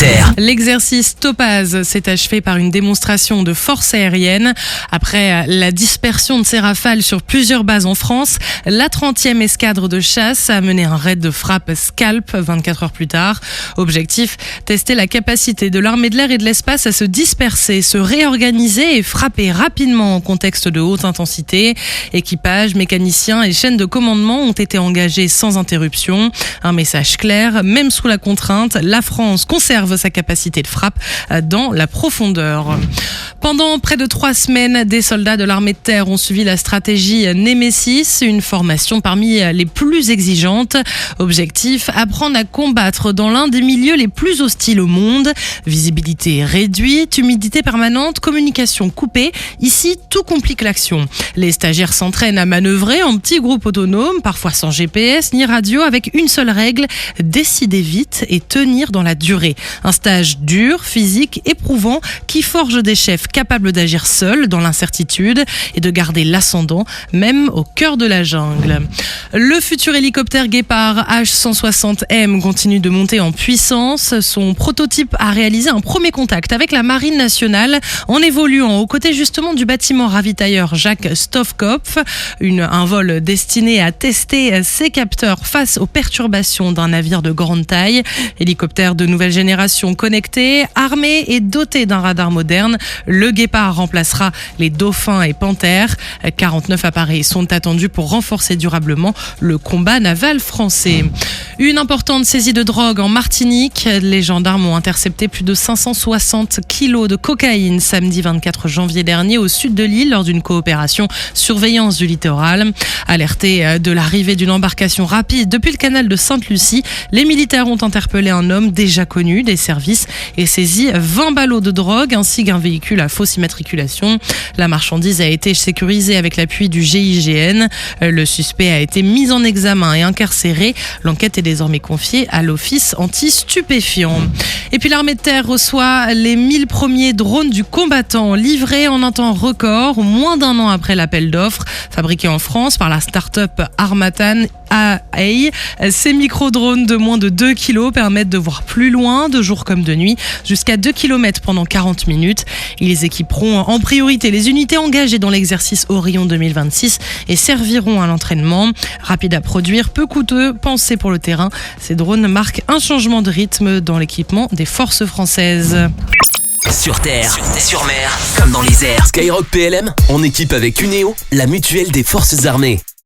Terre. L'exercice Topaz s'est achevé par une démonstration de force aérienne. Après la dispersion de ces rafales sur plusieurs bases en France, la 30e escadre de chasse a mené un raid de frappe Scalp 24 heures plus tard. Objectif, tester la capacité de l'armée de l'air et de l'espace à se disperser, se réorganiser et frapper rapidement en contexte de haute intensité. Équipage, mécaniciens et chaînes de commandement ont été engagés sans interruption. Un message clair, même sous la contrainte, la France conserve sa capacité de frappe dans la profondeur. Pendant près de 3 semaines, des soldats de l'armée de terre ont suivi la stratégie Nemesis, une formation parmi les plus exigeantes. Objectif, apprendre à combattre dans l'un des milieux les plus hostiles au monde. Visibilité réduite, humidité permanente, communication coupée. Ici, tout complique l'action. Les stagiaires s'entraînent à manœuvrer en petits groupes autonomes, parfois sans GPS ni radio, avec une seule règle, décider vite et tenir dans la durée. Un stage dur, physique, éprouvant, qui forge des chefs capables d'agir seuls dans l'incertitude et de garder l'ascendant, même au cœur de la jungle. Le futur hélicoptère Guépard H160M continue de monter en puissance. Son prototype a réalisé un premier contact avec la Marine nationale en évoluant aux côtés justement du bâtiment ravitailleur Jacques Stofkopf. Un vol destiné à tester ses capteurs face aux perturbations d'un navire de grande taille. Hélicoptère de nouvelle génération connecté, armé et doté d'un radar moderne. Le Guépard remplacera les Dauphins et Panthères. 49 appareils sont attendus pour renforcer durablement le combat naval français. Une importante saisie de drogue en Martinique. Les gendarmes ont intercepté plus de 560 kilos de cocaïne samedi 24 janvier dernier au sud de l'île lors d'une coopération surveillance du littoral. Alertés de l'arrivée d'une embarcation rapide depuis le canal de Sainte-Lucie, les militaires ont interpellé un homme déjà connu des services et saisi 20 ballots de drogue ainsi qu'un véhicule à fausse immatriculation. La marchandise a été sécurisée avec l'appui du GIGN. Le suspect a été mis en examen et incarcéré. L'enquête est désormais confiée à l'Office anti-stupéfiants. Et puis l'armée de terre reçoit les 1000 premiers drones du combattant livrés en un temps record, moins d'un an après l'appel d'offres. Fabriqués en France par la start-up Armatan AI, ces micro-drones de moins de 2 kg permettent de voir plus loin, de jour comme de nuit, jusqu'à 2 km pendant 40 minutes. Ils équiperont en priorité les unités engagées dans l'exercice Orion 2026 et serviront à l'entraînement. Rapides à produire, peu coûteux, pensés pour le terrain, ces drones marquent un changement de rythme dans l'équipement des forces françaises. Sur terre, sur mer, comme dans les airs. Skyrock PLM, en équipe avec Uneo, la mutuelle des forces armées.